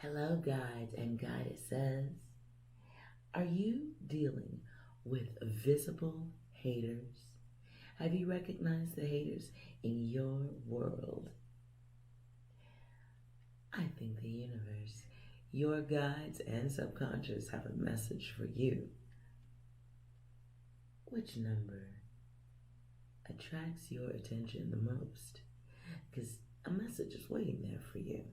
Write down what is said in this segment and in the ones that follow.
Hello, guides and goddesses. Are you dealing with visible haters? Have you recognized the haters in your world? I think the universe, your guides and subconscious have a message for you. Which number attracts your attention the most? Because a message is waiting there for you.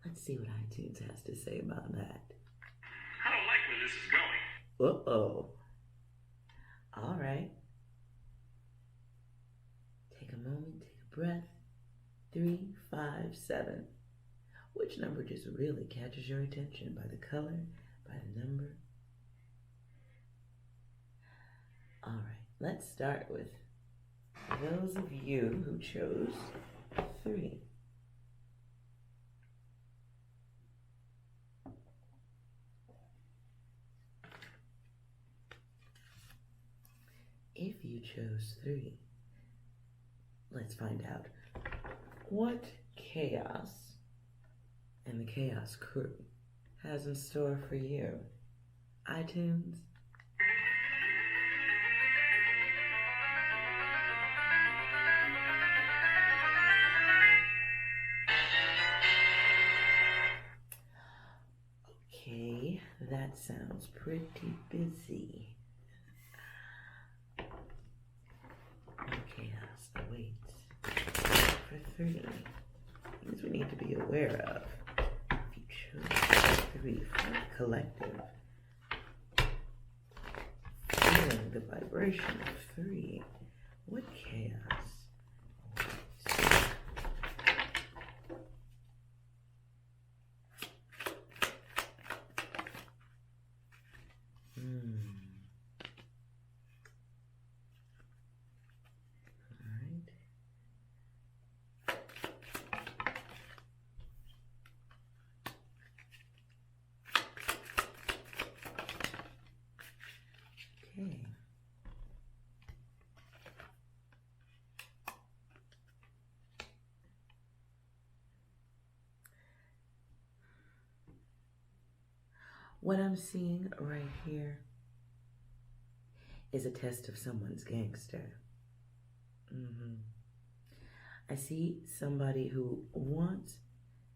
Let's see what iTunes has to say about that. I don't like where this is going. Uh-oh. All right. Take a moment, take a breath. 3, 5, 7. Which number just really catches your attention by the color, by the number? All right, let's start with those of you who chose 3. If you chose 3, let's find out what chaos and the chaos crew has in store for you. iTunes. Okay, that sounds pretty busy. Chaos awaits for 3. Things we need to be aware of. If you chose 3 for the collective, feeling the vibration of 3, what chaos awaits? Okay. What I'm seeing right here is a test of someone's gangster. I see somebody who wants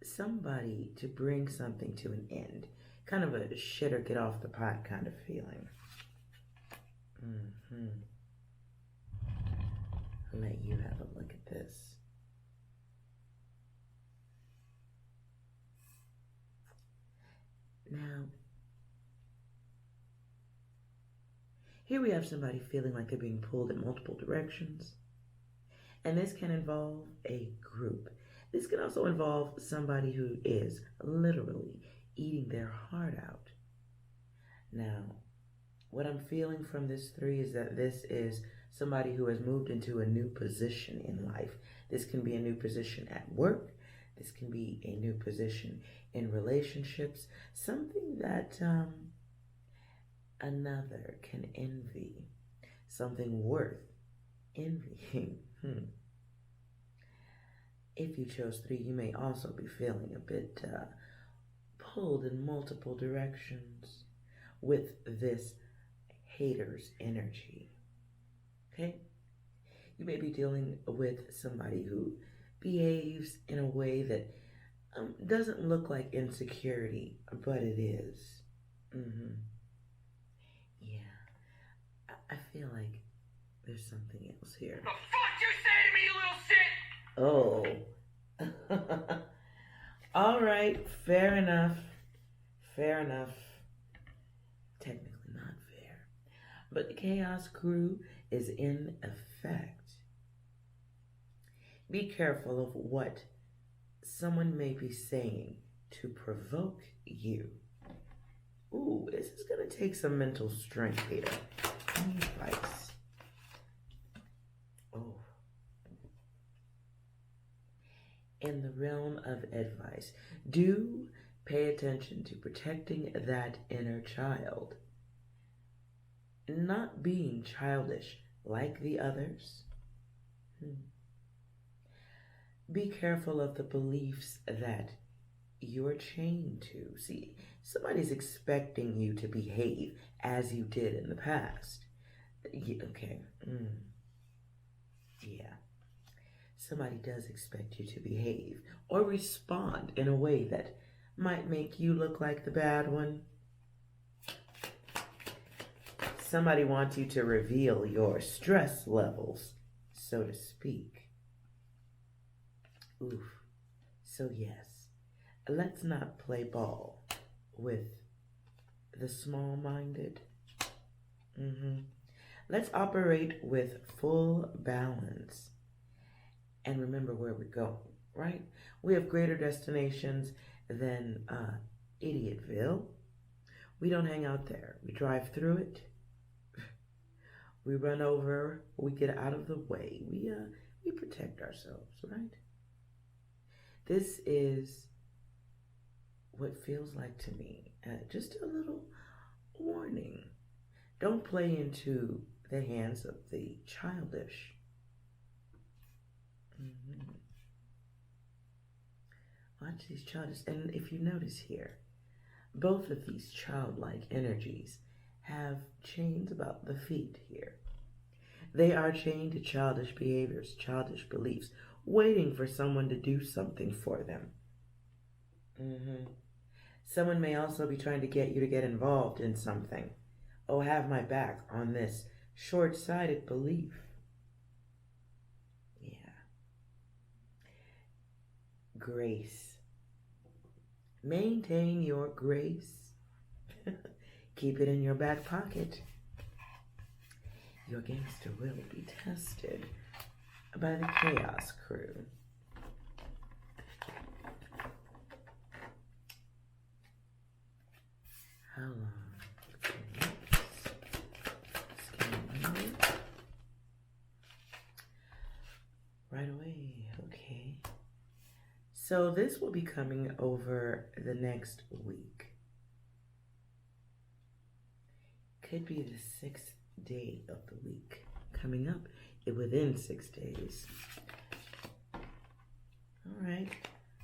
somebody to bring something to an end. Kind of a shit or get off the pot kind of feeling. I'll let you have a look at this. Now, here we have somebody feeling like they're being pulled in multiple directions. And this can involve a group. This can also involve somebody who is literally eating their heart out. Now, what I'm feeling from this 3 is that this is somebody who has moved into a new position in life. This can be a new position at work. This can be a new position in relationships. Something that another can envy. Something worth envying. If you chose 3, you may also be feeling a bit pulled in multiple directions with this hater's energy. Okay? You may be dealing with somebody who behaves in a way that doesn't look like insecurity, but it is. Yeah. I feel like there's something else here. The fuck you say to me, you little shit? Oh. All right. Fair enough. Fair enough. Technically not fair. But the chaos crew is in effect. Be careful of what someone may be saying to provoke you. Ooh, this is going to take some mental strength here. Any advice? Oh. In the realm of advice, do pay attention to protecting that inner child. Not being childish like the others. Be careful of the beliefs that you're chained to. See, somebody's expecting you to behave as you did in the past. Okay. Yeah. Somebody does expect you to behave or respond in a way that might make you look like the bad one. Somebody wants you to reveal your stress levels, so to speak. Oof. So yes, let's not play ball with the small-minded. Let's operate with full balance and remember where we're going, right? We have greater destinations than Idiotville. We don't hang out there. We drive through it. We run over. We get out of the way. We protect ourselves, right? This is what feels like to me just a little warning. Don't play into the hands of the childish. Watch these childish, and if you notice here, both of these childlike energies have chains about the feet here. They are chained to childish behaviors, childish beliefs, waiting for someone to do something for them. Someone may also be trying to get you to get involved in something. Oh, have my back on this short-sighted belief. Yeah. Grace. Maintain your grace. Keep it in your back pocket. Your gangster will be tested by the chaos crew. How long? Right away, okay. So this will be coming over the next week. Could be the 6th day of the week coming up within 6 days. All right.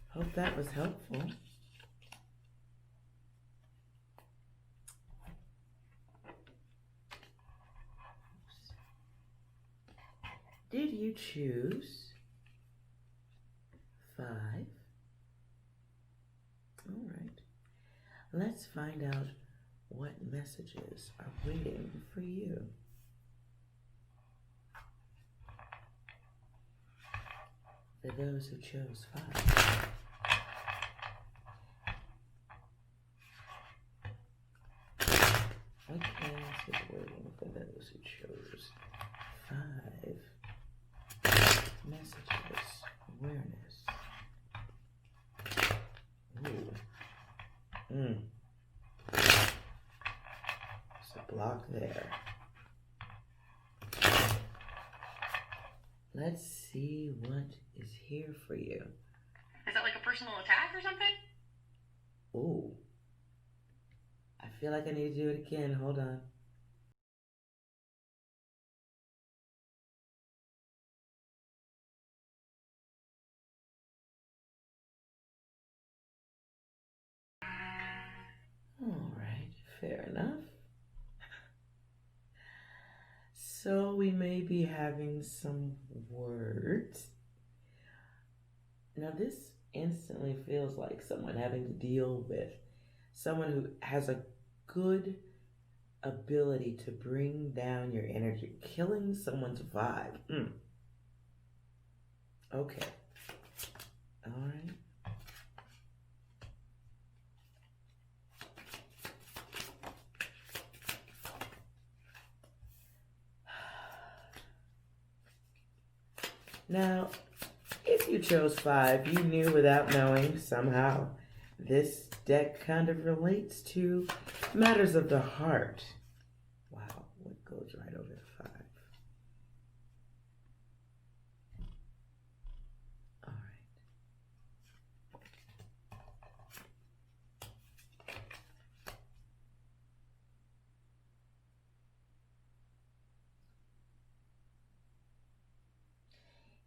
Hope that was helpful. Did you choose 5? All right. Let's find out what messages are waiting for you. For those who chose 5. Okay, so waiting for those who chose 5. Messages, awareness. Ooh. There's a block there. Let's see what is here for you. Is that like a personal attack or something? Ooh. I feel like I need to do it again. Hold on. All right, fair enough. So we may be having some words. Now this instantly feels like someone having to deal with someone who has a good ability to bring down your energy, killing someone's vibe. Okay. All right. Now, if you chose 5, you knew without knowing somehow. This deck kind of relates to matters of the heart. Wow, what goes right over the 5? All right.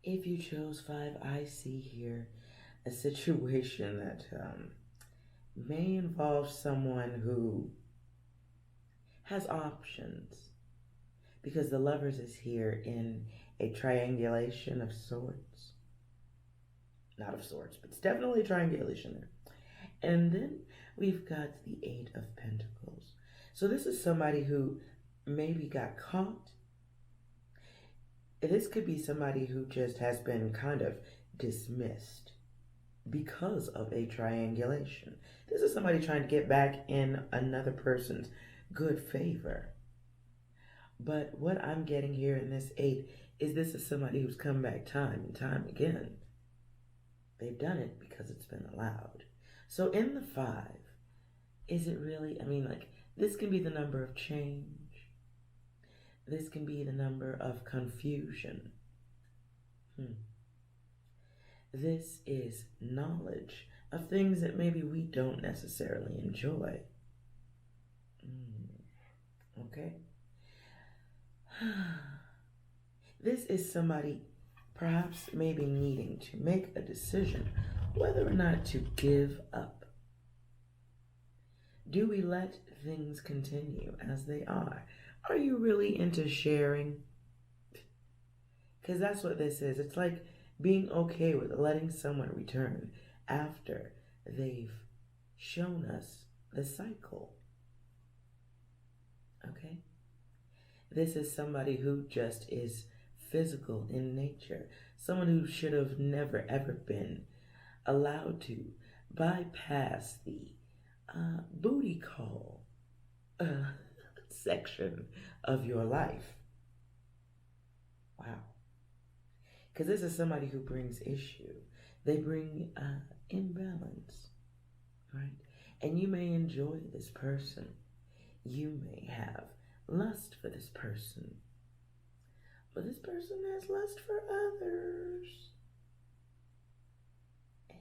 If you chose 5, I see here a situation that may involve someone who has options, because the lovers is here in a triangulation of sorts. Not of sorts, but it's definitely a triangulation there. And then we've got the Eight of Pentacles. So this is somebody who maybe got caught. This could be somebody who just has been kind of dismissed because of a triangulation. This is somebody trying to get back in another person's good favor. But what I'm getting here in this 8 is this is somebody who's come back time and time again. They've done it because it's been allowed. So in the 5, is it really, this can be the number of change. This can be the number of confusion. This is knowledge of things that maybe we don't necessarily enjoy. Okay? This is somebody perhaps maybe needing to make a decision whether or not to give up. Do we let things continue as they are? Are you really into sharing? Because that's what this is. It's like being okay with letting someone return after they've shown us the cycle. Okay? This is somebody who just is physical in nature. Someone who should have never ever been allowed to bypass the booty call section of your life. Wow. Because this is somebody who brings issue. They bring imbalance, right? And you may enjoy this person. You may have lust for this person. But this person has lust for others. Yeah.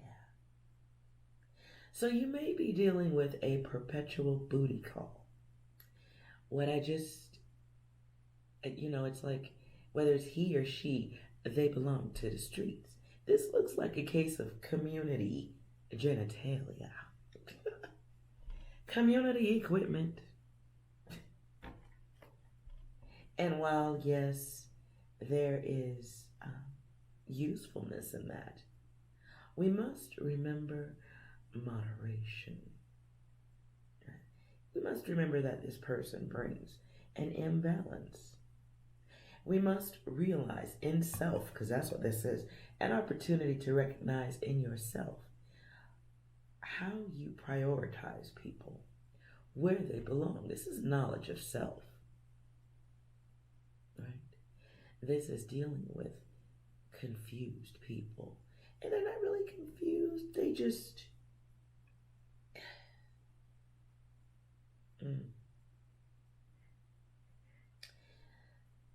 So you may be dealing with a perpetual booty call. What I just, it's like, whether it's he or she, they belong to the streets. This looks like a case of community genitalia. Community equipment. And while, yes, there is usefulness in that, we must remember moderation. We must remember that this person brings an imbalance. We must realize in self, because that's what this is, an opportunity to recognize in yourself how you prioritize people, where they belong. This is knowledge of self, right? This is dealing with confused people. And they're not really confused, they just...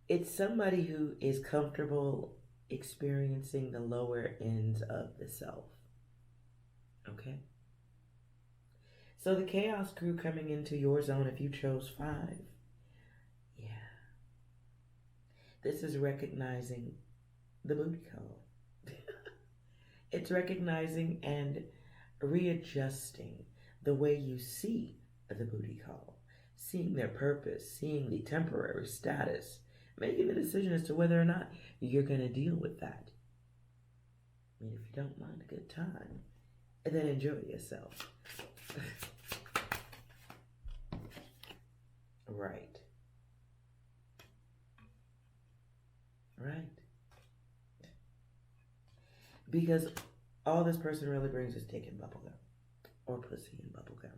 It's somebody who is comfortable experiencing the lower ends of the self. Okay? So the chaos crew coming into your zone if you chose 5. Yeah. This is recognizing the booty call. It's recognizing and readjusting the way you see the booty call. Seeing their purpose, seeing the temporary status, making the decision as to whether or not you're going to deal with that. I mean, if you don't mind a good time, then enjoy yourself. Right. Right. Because all this person really brings is dick and bubblegum. Or pussy and bubblegum.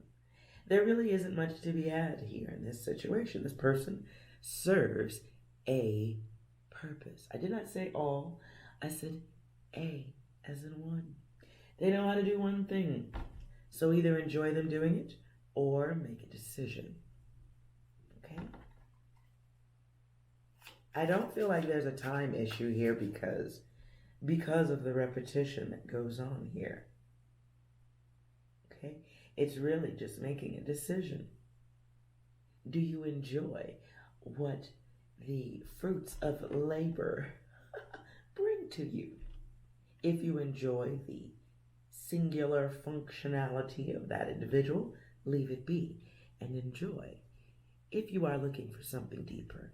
There really isn't much to be had here in this situation. This person serves a purpose. I did not say all. I said a, as in one. They know how to do one thing. So either enjoy them doing it or make a decision. Okay? I don't feel like there's a time issue here because of the repetition that goes on here. Okay? It's really just making a decision. Do you enjoy what the fruits of labor bring to you? If you enjoy the singular functionality of that individual, leave it be and enjoy. If you are looking for something deeper,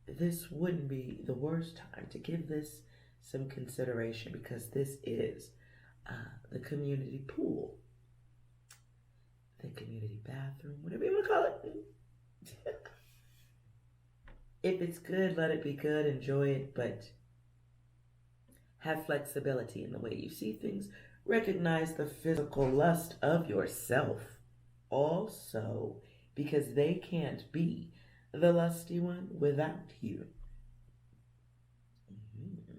this wouldn't be the worst time to give this some consideration, because this is the community pool, the community bathroom, whatever you want to call it. If it's good, let it be good, enjoy it, but have flexibility in the way you see things. Recognize the physical lust of yourself also, because they can't be the lusty one without you. Mm-hmm.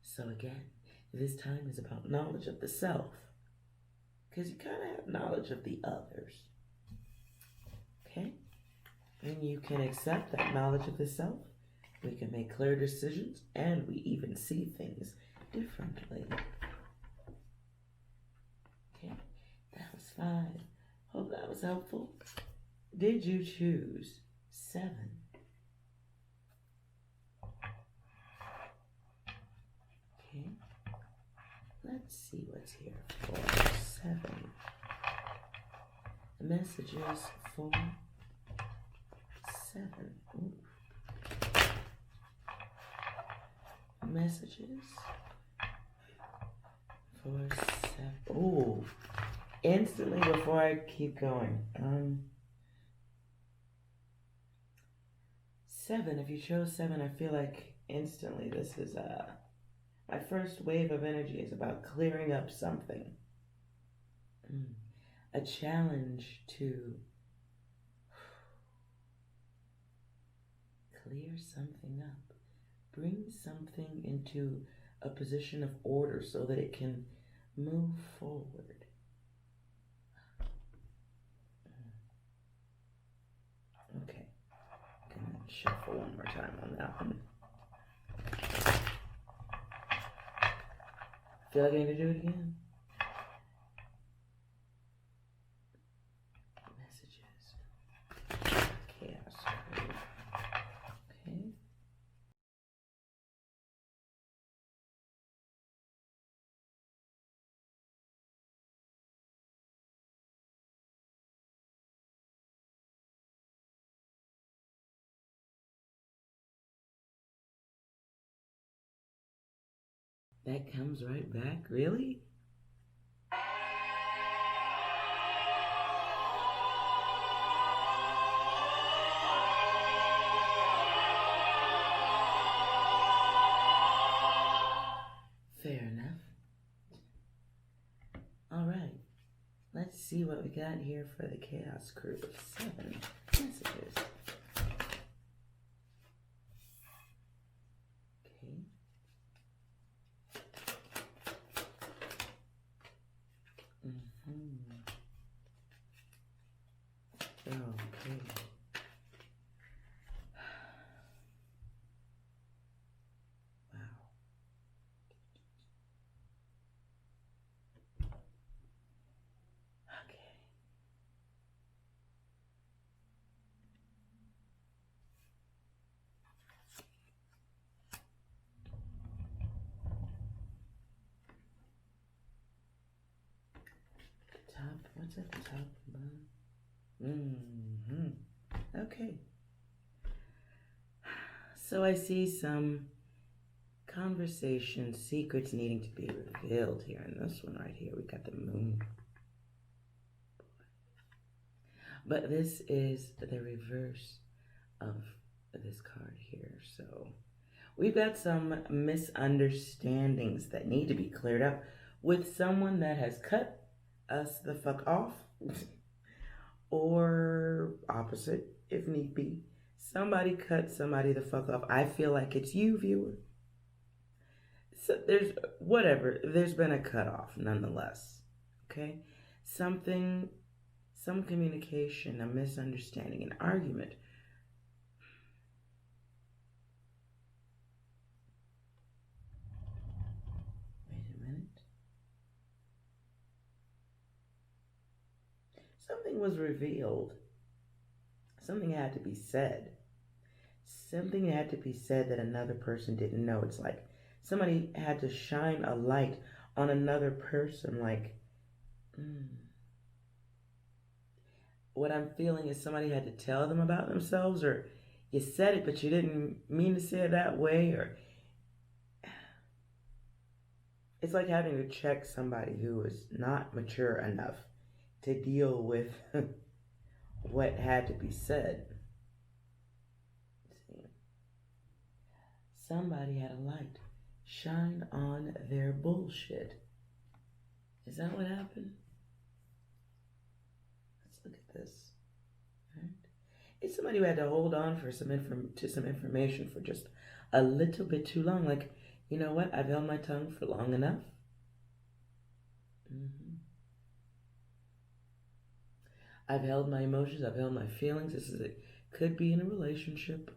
So again, this time is about knowledge of the self, because you kind of have knowledge of the others. Okay? And you can accept that knowledge of the self. We can make clear decisions, and we even see things differently. Okay, that was 5. Hope that was helpful. Did you choose 7? Okay, let's see what's here for 7. Messages for 7. Ooh. Messages for 7. Ooh. Instantly, before I keep going. 7. If you chose 7, I feel like instantly this is my first wave of energy is about clearing up something. A challenge to clear something up. Bring something into a position of order so that it can move forward. Okay, I'm gonna shuffle one more time on that one. Feel like I need to do it again? Messages. Chaos. Okay. That comes right back, really? Fair enough. All right, let's see what we got here for the Chaos Crew with 7 messages. Okay. Okay. Wow. Okay. Top, what's at the top? Okay. So I see some conversation secrets needing to be revealed here. In this one right here, we got the moon. But this is the reverse of this card here. So we've got some misunderstandings that need to be cleared up with someone that has cut us the fuck off. Or opposite, if need be. Somebody cut somebody the fuck off. I feel like it's you, viewer. So there's been a cutoff nonetheless. Okay? Some communication, a misunderstanding, an argument. Wait a minute. Something was revealed. Something had to be said. Something had to be said that another person didn't know. It's like somebody had to shine a light on another person. Like, mm, what I'm feeling is somebody had to tell them about themselves, or you said it, but you didn't mean to say it that way, or it's like having to check somebody who is not mature enough to deal with what had to be said. See, somebody had a light shine on their bullshit. Is that what happened? Let's look at this. Right? It's somebody who had to hold on for some information for just a little bit too long. Like, you know what? I've held my tongue for long enough. Mm-hmm. I've held my emotions. I've held my feelings. This is it. Could be in a relationship.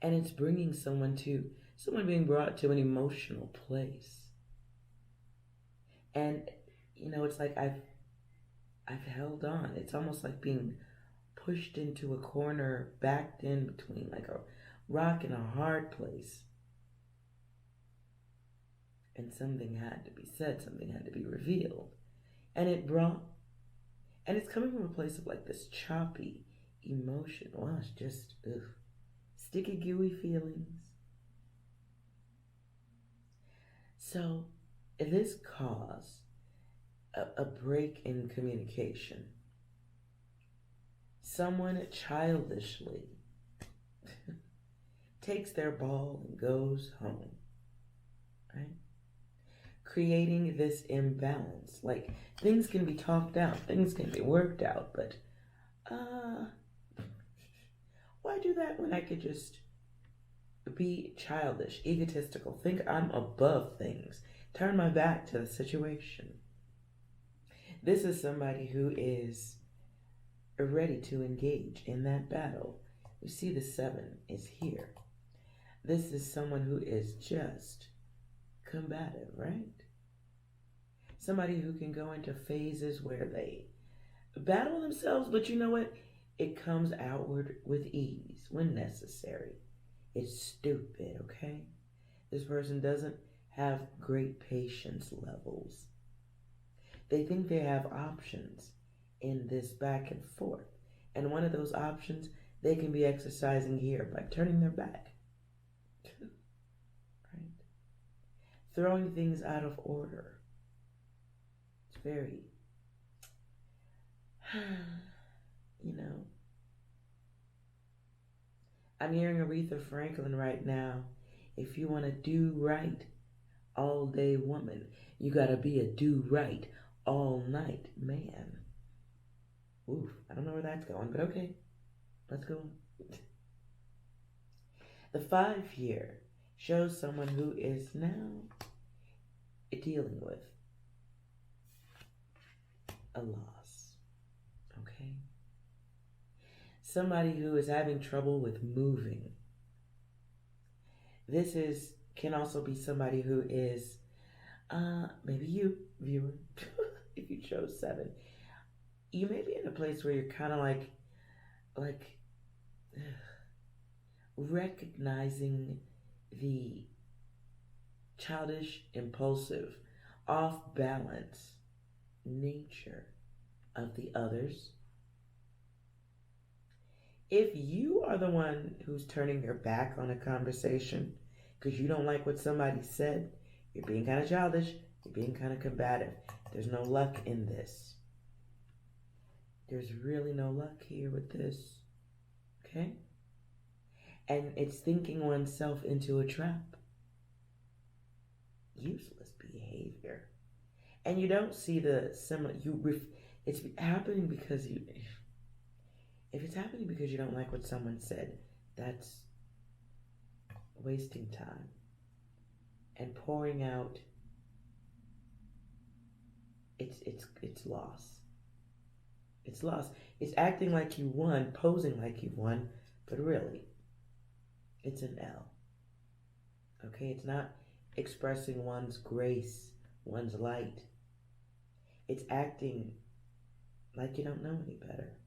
And it's bringing someone being brought to an emotional place. And, you know, it's like I've held on. It's almost like being pushed into a corner, backed in between like a rock and a hard place. And something had to be said, something had to be revealed. And it's coming from a place of like this choppy emotion. Wow, it's just, sticky, gooey feelings. So, this caused a break in communication. Someone childishly takes their ball and goes home, right? Creating this imbalance. Like, things can be talked out, things can be worked out, but why do that when I could just be childish, egotistical, think I'm above things, turn my back to the situation? This is somebody who is ready to engage in that battle. You see the 7 is here. This is someone who is just combative, right? Somebody who can go into phases where they battle themselves, but you know what? It comes outward with ease when necessary. It's stupid, okay? This person doesn't have great patience levels. They think they have options in this back and forth. And one of those options they can be exercising here by turning their back. Right? Throwing things out of order. It's very, you know. I'm hearing Aretha Franklin right now. If you want to do right all day woman, you gotta be a do right all night man. Oof, I don't know where that's going, but okay. Let's go. The 5 here shows someone who is now dealing with a loss. Okay? Somebody who is having trouble with moving. This can also be somebody who is maybe you, viewer, if you chose 7. You may be in a place where you're kind of like recognizing the childish, impulsive, off balance nature of the others. If you are the one who's turning your back on a conversation because you don't like what somebody said, you're being kind of childish, you're being kind of combative. There's no luck in this. There's really no luck here with this. Okay? And it's thinking oneself into a trap. Useless behavior. And you don't see the similar. It's happening because you. If it's happening because you don't like what someone said, that's wasting time and pouring out. It's loss. It's loss. It's acting like you won, posing like you won, but really, it's an L. Okay, it's not expressing one's grace, one's light. It's acting like you don't know any better.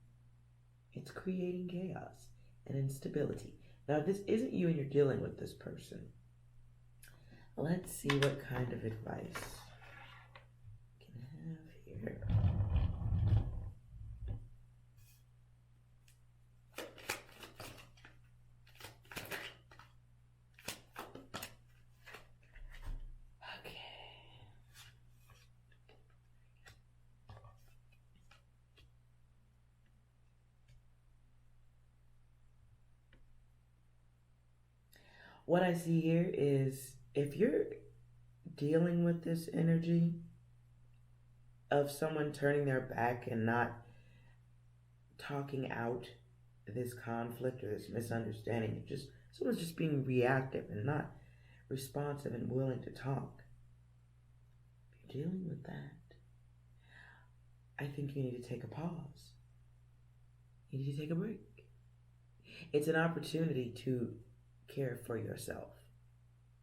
It's creating chaos and instability. Now, if this isn't you and you're dealing with this person, Let's see what kind of advice we can have here. What I see here is if you're dealing with this energy of someone turning their back and not talking out this conflict or this misunderstanding, just someone's just being reactive and not responsive and willing to talk. If you're dealing with that, I think you need to take a pause. You need to take a break. It's an opportunity to care for yourself.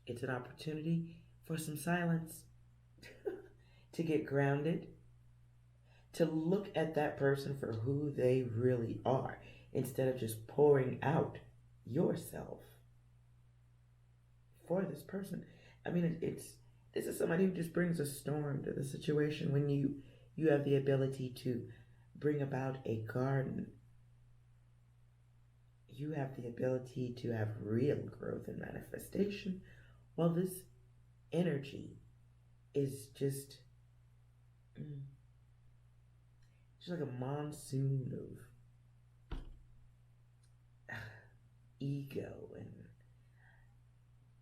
It's an opportunity for some silence, to get grounded, to look at that person for who they really are instead of just pouring out yourself for this person. I mean, this is somebody who just brings a storm to the situation when you have the ability to bring about a garden. You have the ability to have real growth and manifestation, while this energy is just like a monsoon of ego and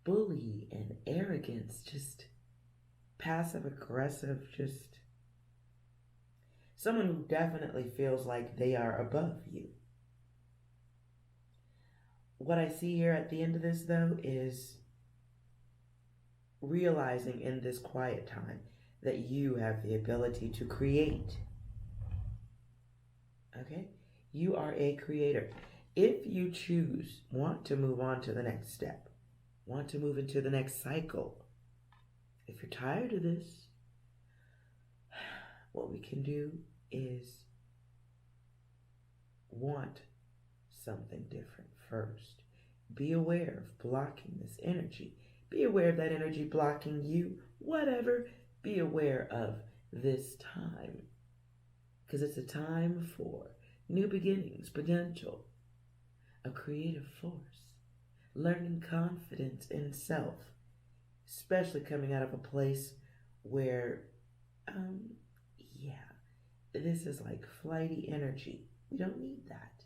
bully and arrogance, just passive aggressive, just someone who definitely feels like they are above you. What I see here at the end of this, though, is realizing in this quiet time that you have the ability to create. Okay? You are a creator. If you want to move on to the next step, want to move into the next cycle, if you're tired of this, what we can do is want something different first. Be aware of blocking this energy. Be aware of that energy blocking you. Whatever. Be aware of this time. Because it's a time for new beginnings, potential, a creative force, learning confidence in self, especially coming out of a place where, this is like flighty energy. We don't need that.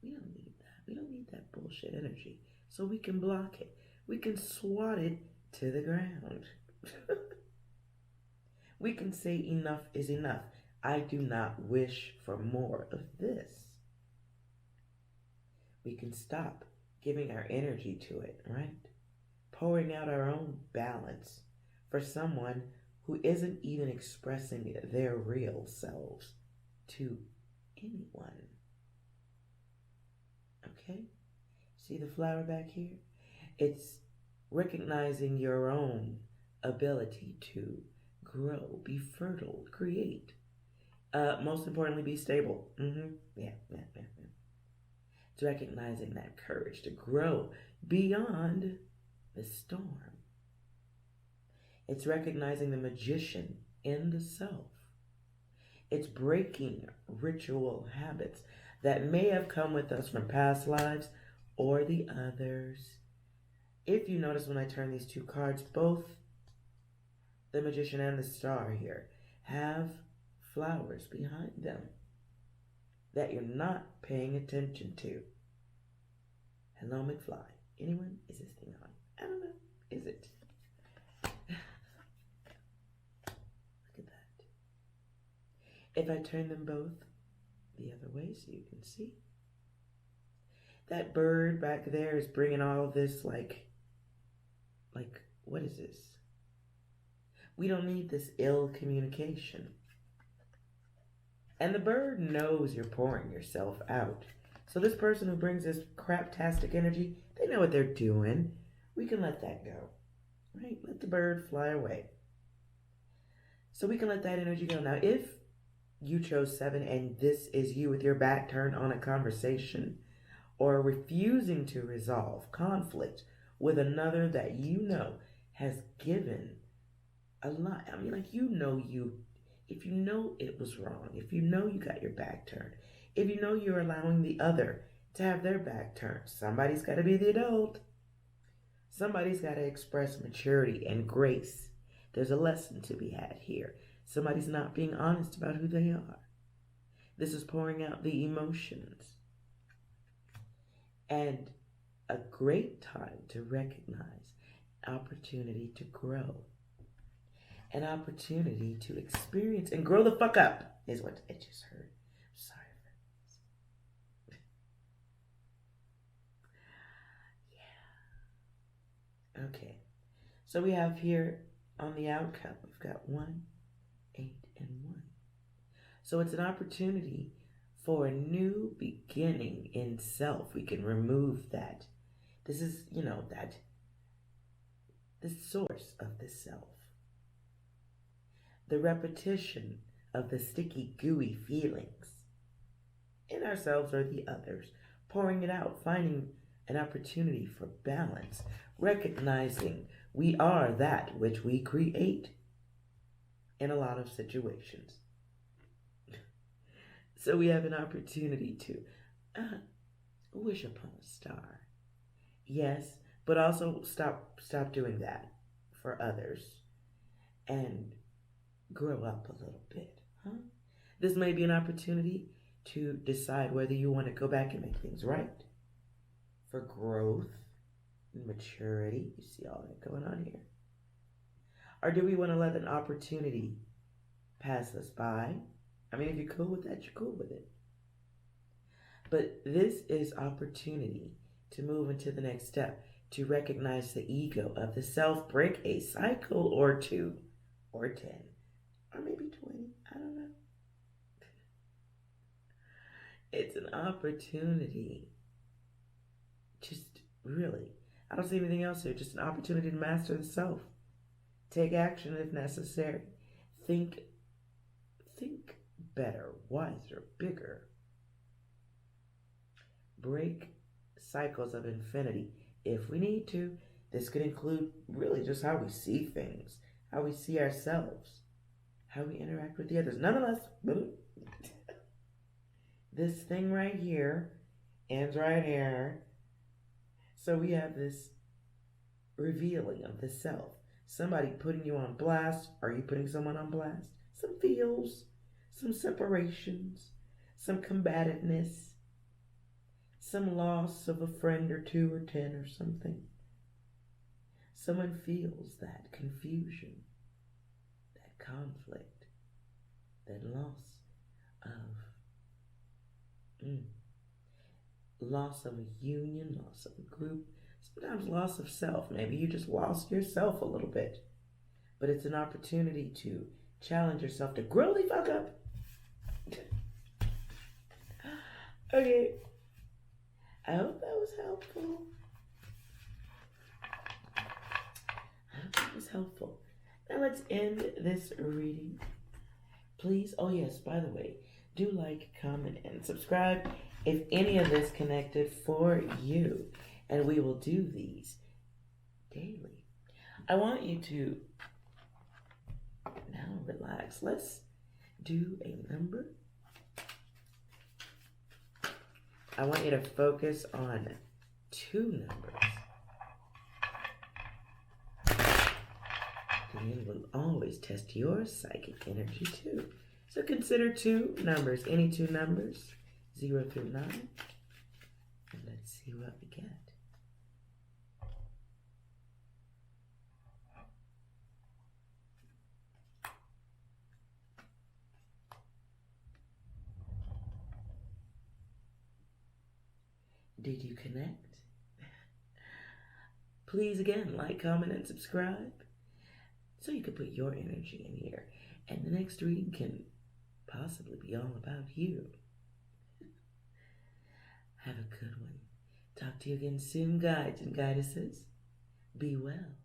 We don't need that. We don't need that bullshit energy. So we can block it. We can swat it to the ground. We can say enough is enough. I do not wish for more of this. We can stop giving our energy to it, right? Pouring out our own balance for someone who isn't even expressing their real selves to anyone. Okay? See the flower back here? It's recognizing your own ability to grow, be fertile, create. Most importantly, be stable. Yeah. It's recognizing that courage to grow beyond the storm. It's recognizing the magician in the self. It's breaking ritual habits that may have come with us from past lives or the others. If you notice when I turn these two cards, both the magician and the star here have flowers behind them that you're not paying attention to. Hello, McFly. Anyone? Is this thing on? I don't know. Is it? Look at that. If I turn them both the other way so you can see, that bird back there is bringing all this like, what is this? We don't need this ill communication. And the bird knows you're pouring yourself out. So this person who brings this craptastic energy, they know what they're doing. We can let that go, right? Let the bird fly away. So we can let that energy go. Now, if you chose 7 and this is you with your back turned on a conversation or refusing to resolve conflict with another that you know has given a lot. I mean, like, if you know it was wrong, if you know you got your back turned, if you know you're allowing the other to have their back turned, somebody's got to be the adult. Somebody's got to express maturity and grace. There's a lesson to be had here. Somebody's not being honest about who they are. This is pouring out the emotions. And a great time to recognize opportunity to grow. An opportunity to experience and grow the fuck up is what I just heard. Sorry for this. Yeah. Okay. So we have here on the outcome, we've got 1, 8, and 1. So it's an opportunity for a new beginning in self. We can remove that. This is, that the source of the self. The repetition of the sticky, gooey feelings in ourselves or the others, pouring it out, finding an opportunity for balance, recognizing we are that which we create in a lot of situations. So we have an opportunity to wish upon a star. Yes, but also stop doing that for others and grow up a little bit, huh? This may be an opportunity to decide whether you want to go back and make things right. For growth and maturity. You see all that going on here. Or do we want to let an opportunity pass us by? I mean, if you're cool with that, you're cool with it. But this is opportunity to move into the next step, to recognize the ego of the self, break a cycle or 2 or 10 or maybe 20. I don't know. It's an opportunity. Just really, I don't see anything else here. Just an opportunity to master the self. Take action if necessary. Think better, wiser, bigger. Break cycles of infinity if we need to. This could include really just how we see things, how we see ourselves, how we interact with the others. Nonetheless, this thing right here ends right here. So we have this revealing of the self. Somebody putting you on blast. Are you putting someone on blast? Some feels, some separations, some combativeness, some loss of a friend or 2 or 10 or something. Someone feels that confusion, that conflict, that loss of a union, loss of a group, sometimes loss of self. Maybe you just lost yourself a little bit. But it's an opportunity to challenge yourself to grow the fuck up. Okay. I hope that was helpful. Now let's end this reading. Please, oh yes, by the way, do like, comment, and subscribe if any of this connected for you. And we will do these daily. I want you to now relax. Let's do a number. I want you to focus on 2 numbers. And we'll always test your psychic energy too. So consider 2 numbers, any 2 numbers, 0 through 9. And let's see what we get. Did you connect? Please again, like, comment, and subscribe so you can put your energy in here. And the next reading can possibly be all about you. Have a good one. Talk to you again soon, guides and guidesses. Be well.